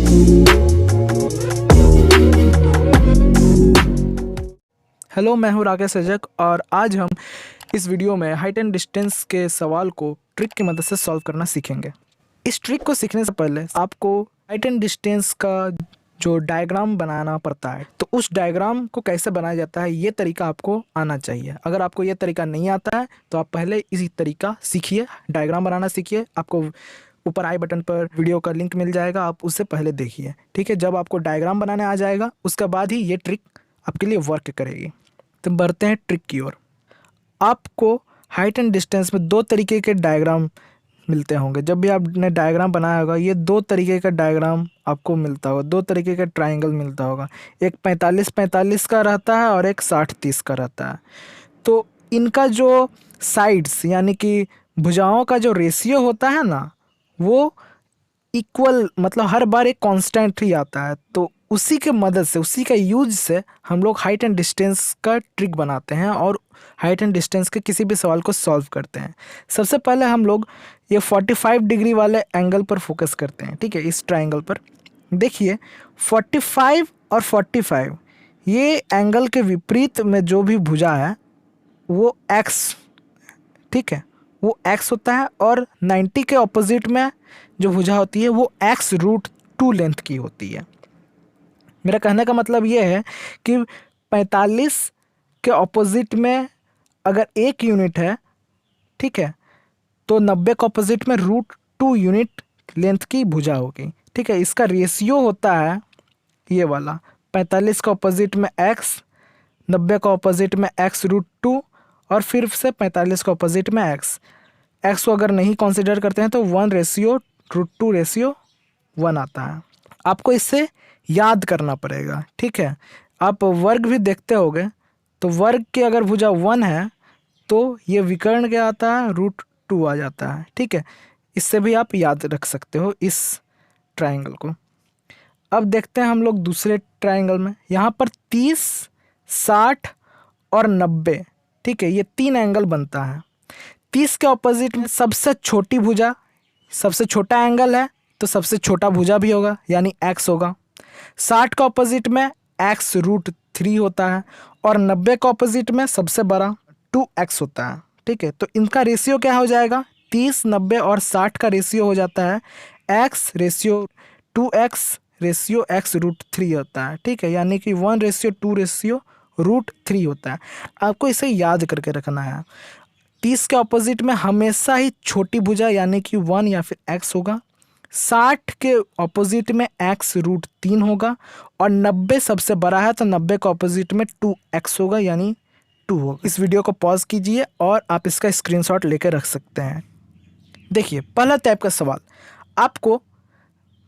Hello, मैं हूँ राकेश सजक और आज हम इस वीडियो में हाइट एंड डिस्टेंस के सवाल को ट्रिक की मदद से सॉल्व करना सीखेंगे। इस ट्रिक को सीखने से पहले आपको हाइट एंड डिस्टेंस का जो डायग्राम बनाना पड़ता है, तो उस डायग्राम को कैसे बनाया जाता है ये तरीका आपको आना चाहिए। अगर आपको ये तरीका नहीं आता है तो आप पहले इसी तरीका सीखिए, डायग्राम बनाना सीखिए। आपको ऊपर आई बटन पर वीडियो का लिंक मिल जाएगा, आप उससे पहले देखिए, ठीक है। जब आपको डायग्राम बनाने आ जाएगा उसके बाद ही ये ट्रिक आपके लिए वर्क करेगी। तो बढ़ते हैं ट्रिक की ओर। आपको हाइट एंड डिस्टेंस में दो तरीके के डायग्राम मिलते होंगे। जब भी आपने डायग्राम बनाया होगा, ये दो तरीके का डायग्राम आपको मिलता होगा, दो तरीके का ट्रायंगल मिलता होगा। एक 45-45 का रहता है और एक 60-30 का रहता है। तो इनका जो साइड्स यानी कि भुजाओं का जो रेशियो होता है ना, वो इक्वल, मतलब हर बार एक कांस्टेंट ही आता है। तो उसी के मदद से, उसी का यूज से हम लोग हाइट एंड डिस्टेंस का ट्रिक बनाते हैं और हाइट एंड डिस्टेंस के किसी भी सवाल को सॉल्व करते हैं। सबसे पहले हम लोग ये 45 डिग्री वाले एंगल पर फोकस करते हैं, ठीक है। इस ट्रायंगल पर देखिए 45 और 45, ये एंगल के विपरीत में जो भी भुजा है वो एक्स, ठीक है, वो एक्स होता है। और 90 के ऑपोजिट में जो भुजा होती है वो x√2 लेंथ की होती है। मेरा कहने का मतलब ये है कि 45 के ऑपोजिट में अगर 1 यूनिट है, ठीक है, तो 90 के ऑपोजिट में √2 यूनिट लेंथ की भुजा होगी, ठीक है। इसका रेशियो होता है ये वाला, 45 का ऑपोजिट में x, 90 का ऑपोजिट में x√2 और फिर से 45 का ऑपोजिट में x को अगर नहीं कंसिडर करते हैं तो 1:√2:1 आता है। आपको इससे याद करना पड़ेगा, ठीक है। आप वर्ग भी देखते होगे, तो वर्ग के अगर भुजा 1 है तो ये विकर्ण क्या आता है, √2 आ जाता है, ठीक है। इससे भी आप याद रख सकते हो इस ट्रायंगल को। अब देखते हैं हम लोग दूसरे ट्रायंगल में। यहाँ पर 30, 60 और 90, ठीक है, ये 3 एंगल बनता है। 30 के ऑपोजिट में सबसे छोटी भुजा, सबसे छोटा एंगल है तो सबसे छोटा भुजा भी होगा, यानी x होगा। 60 का ऑपोजिट में x√3 होता है और 90 का ऑपोजिट में सबसे बड़ा 2x होता है, ठीक है। तो इनका रेशियो क्या हो जाएगा, 30, 90 और 60 का रेशियो हो जाता है x/2x/x√3 होता है, ठीक है। यानी कि 1:2/√3 होता है। आपको इसे याद करके रखना है। 30 के ऑपोजिट में हमेशा ही छोटी भुजा यानी कि 1 या फिर x होगा। 60 के ऑपोजिट में x√3 होगा और 90 सबसे बड़ा है तो 90 के ऑपोजिट में 2x होगा, यानी 2 होगा। इस वीडियो को पॉज कीजिए और आप इसका स्क्रीनशॉट लेकर रख सकते हैं। देखिए पहला टाइप का सवाल आपको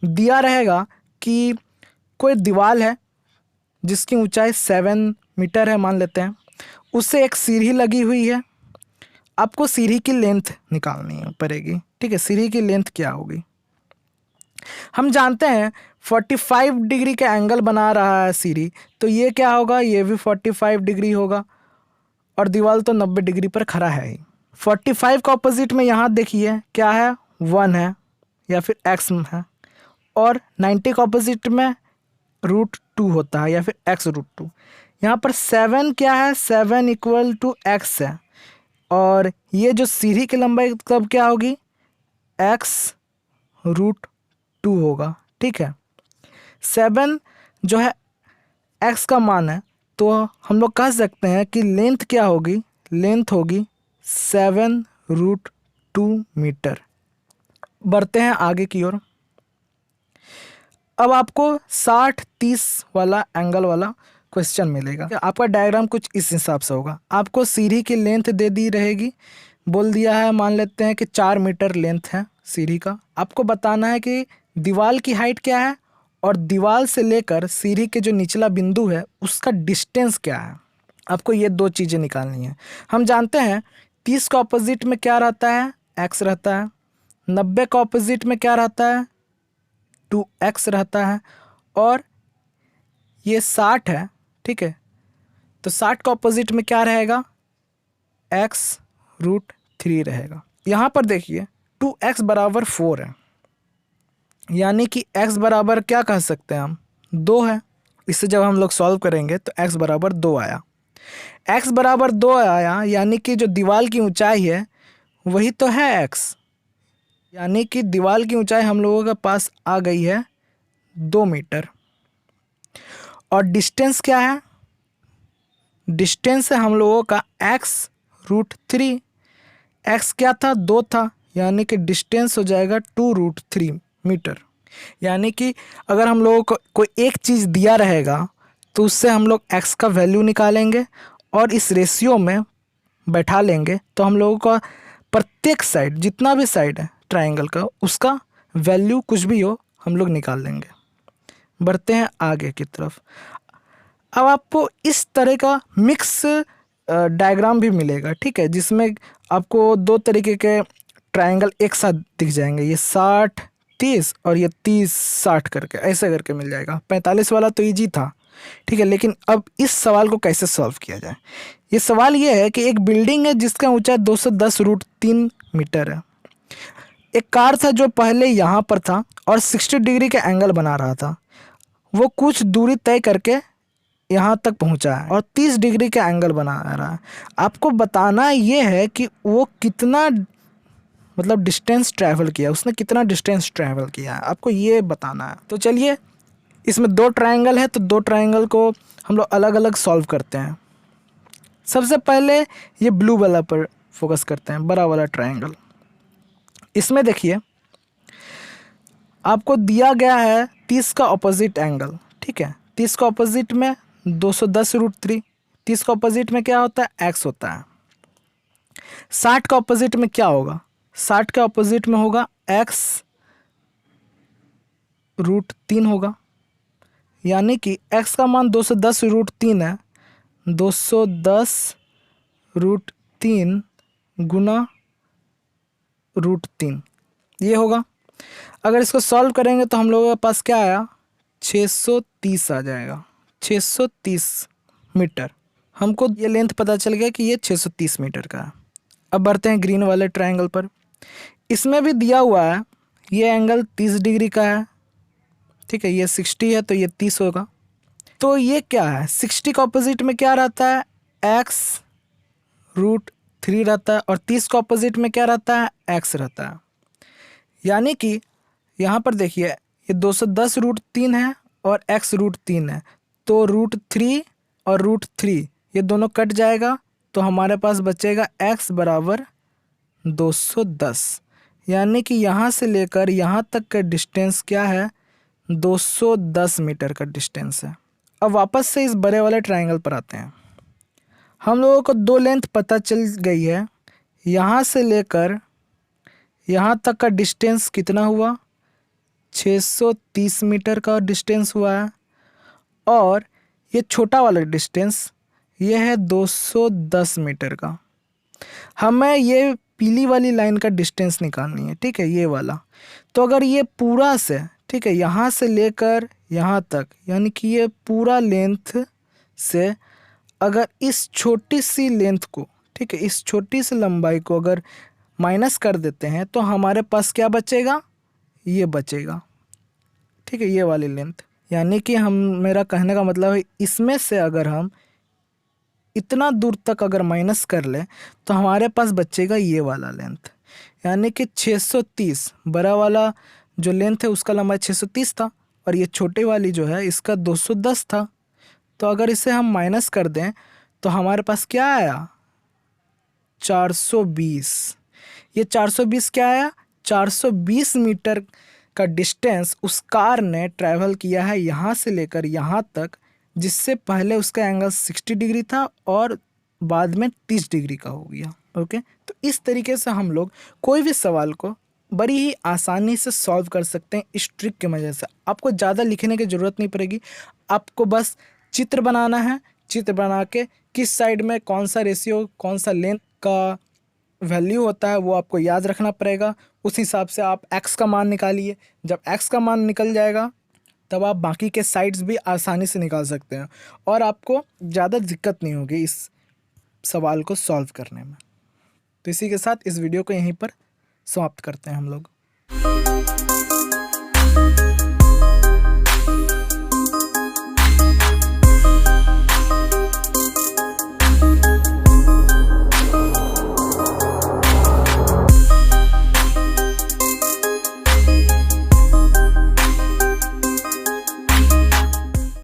दिया रहेगा कि कोई दीवार है जिसकी ऊंचाई 7 मीटर है मान लेते हैं, उससे एक सीढ़ी लगी हुई है। आपको सीढ़ी की लेंथ निकालनी पड़ेगी, ठीक है। सीढ़ी की लेंथ क्या होगी, हम जानते हैं 45 डिग्री का एंगल बना रहा है सीढ़ी, तो ये क्या होगा, ये भी 45 डिग्री होगा और दीवार तो 90 डिग्री पर खड़ा है ही। 45 का ऑपोजिट में यहाँ देखिए क्या है, 1 है या फिर x है, और 90 का ऑपोजिट में √2 होता है या फिर x√2। यहाँ पर 7 क्या है, 7 = x है, और ये जो सीढ़ी की लंबाई तब क्या होगी, x√2 होगा, ठीक है। 7 जो है x का मान है, तो हम लोग कह सकते हैं कि लेंथ क्या होगी, लेंथ होगी 7√2 मीटर। बढ़ते हैं आगे की ओर। अब आपको 60-30 वाला एंगल वाला क्वेश्चन मिलेगा। आपका डायग्राम कुछ इस हिसाब से होगा। आपको सीढ़ी की लेंथ दे दी रहेगी, बोल दिया है, मान लेते हैं कि 4 मीटर लेंथ है सीढ़ी का। आपको बताना है कि दीवार की हाइट क्या है और दीवार से लेकर सीढ़ी के जो निचला बिंदु है उसका डिस्टेंस क्या है। आपको ये दो चीज़ें निकालनी है। हम जानते हैं 30 का ऑपोजिट में क्या रहता है, x रहता है। 90 का ऑपोजिट में क्या रहता है, 2x रहता है। और ये 60 है, ठीक है, तो 60 का ऑपोजिट में क्या रहेगा, x√3 रहेगा। यहाँ पर देखिए 2x = 4 है यानी कि x बराबर क्या कह सकते हैं हम, 2 है। इसे जब हम लोग सॉल्व करेंगे तो x बराबर 2 आया। x बराबर 2 आया यानी कि जो दीवार की ऊंचाई है वही तो है x, यानी कि दीवार की ऊंचाई हम लोगों के पास आ गई है 2 मीटर। और डिस्टेंस क्या है, डिस्टेंस है हम लोगों का x√3। x क्या था, 2 था, यानी कि डिस्टेंस हो जाएगा 2√3 मीटर। यानी कि अगर हम लोगों को कोई एक चीज़ दिया रहेगा तो उससे हम लोग x का वैल्यू निकालेंगे और इस रेशियो में बैठा लेंगे, तो हम लोगों का प्रत्येक साइड, जितना भी साइड है ट्रायंगल का, उसका वैल्यू कुछ भी हो हम लोग निकाल लेंगे। बढ़ते हैं आगे की तरफ। अब आपको इस तरह का मिक्स डायग्राम भी मिलेगा, ठीक है, जिसमें आपको 2 तरीके के ट्रायंगल एक साथ दिख जाएंगे, ये 60-30 और ये 30-60 करके, ऐसे करके मिल जाएगा। 45 वाला तो इजी था, ठीक है। लेकिन अब इस सवाल को कैसे सॉल्व किया जाए, ये सवाल ये है कि एक बिल्डिंग है जिसका ऊंचाई 210√3 मीटर है। एक कार था जो पहले यहाँ पर था और 60 डिग्री का एंगल बना रहा था, वो कुछ दूरी तय करके यहाँ तक पहुँचा है और 30 डिग्री का एंगल बना रहा है। आपको बताना ये है कि वो कितना, मतलब डिस्टेंस ट्रैवल किया, उसने कितना डिस्टेंस ट्रैवल किया है, आपको ये बताना है। तो चलिए, इसमें 2 ट्रायंगल है तो 2 ट्रायंगल को हम लोग अलग अलग सॉल्व करते हैं। सबसे पहले ये ब्लू वाला पर फोकस करते हैं, बड़ा वाला ट्रायंगल। इसमें देखिए आपको दिया गया है 30 का ऑपोजिट एंगल, ठीक है। 30 का ऑपोजिट में 210√3, 30 का ऑपोजिट में क्या होता है, x होता है। 60 का ऑपोजिट में क्या होगा, 60 के ऑपोजिट में होगा x√3 होगा, यानी कि x का मान 210√3 है, 210√3 गुना √3 ये होगा। अगर इसको सॉल्व करेंगे तो हम लोगों के पास क्या आया, 630 आ जाएगा, 630 मीटर। हमको ये लेंथ पता चल गया कि ये 630 मीटर का है। अब बढ़ते हैं ग्रीन वाले ट्रायंगल पर। इसमें भी दिया हुआ है, ये एंगल 30 डिग्री का है, ठीक है, ये 60 है तो ये 30 होगा। तो ये क्या है, 60 का ऑपोजिट में क्या रहता है, x√3 रहता है और 30 का ऑपोजिट में क्या रहता है, x रहता है। यानी कि यहाँ पर देखिए ये 210√3 है और x√3 है, तो √3 और √3 ये दोनों कट जाएगा, तो हमारे पास बचेगा x बराबर 210। यानी कि यहाँ से लेकर यहाँ तक का डिस्टेंस क्या है, 210 मीटर का डिस्टेंस है। अब वापस से इस बड़े वाले ट्रायंगल पर आते हैं। हम लोगों को 2 लेंथ पता चल गई है, यहाँ से लेकर यहाँ तक का डिस्टेंस कितना हुआ, 630 मीटर का डिस्टेंस हुआ है। और ये छोटा वाला डिस्टेंस ये है 210 मीटर का। हमें ये पीली वाली लाइन का डिस्टेंस निकालनी है, ठीक है, ये वाला। तो अगर ये पूरा से, ठीक है, यहाँ से लेकर यहाँ तक, यानी कि ये पूरा लेंथ से अगर इस छोटी सी लेंथ को, ठीक है, इस छोटी सी लंबाई को अगर माइनस कर देते हैं तो हमारे पास क्या बचेगा, ये बचेगा, ठीक है, ये वाली लेंथ। यानी कि हम, मेरा कहने का मतलब है इसमें से अगर हम इतना दूर तक अगर माइनस कर लें तो हमारे पास बचेगा ये वाला लेंथ। यानी कि 630 बड़ा वाला जो लेंथ है उसका लंबाई 630 था और ये छोटे वाली जो है इसका 210 था। तो अगर इसे हम माइनस कर दें तो हमारे पास क्या आया, 420। ये 420 क्या आया, 420 मीटर का डिस्टेंस उस कार ने ट्रैवल किया है यहाँ से लेकर यहाँ तक, जिससे पहले उसका एंगल 60 डिग्री था और बाद में 30 डिग्री का हो गया। ओके, तो इस तरीके से हम लोग कोई भी सवाल को बड़ी ही आसानी से सॉल्व कर सकते हैं इस ट्रिक की वजह से। आपको ज़्यादा लिखने की ज़रूरत नहीं पड़ेगी, आपको बस चित्र बनाना है। चित्र बना के किस साइड में कौन सा रेशियो, कौन सा लेंथ का वैल्यू होता है वो आपको याद रखना पड़ेगा। उस हिसाब से आप x का मान निकालिए। जब x का मान निकल जाएगा तब आप बाकी के साइड्स भी आसानी से निकाल सकते हैं और आपको ज़्यादा दिक्कत नहीं होगी इस सवाल को सॉल्व करने में। तो इसी के साथ इस वीडियो को यहीं पर समाप्त करते हैं हम लोग।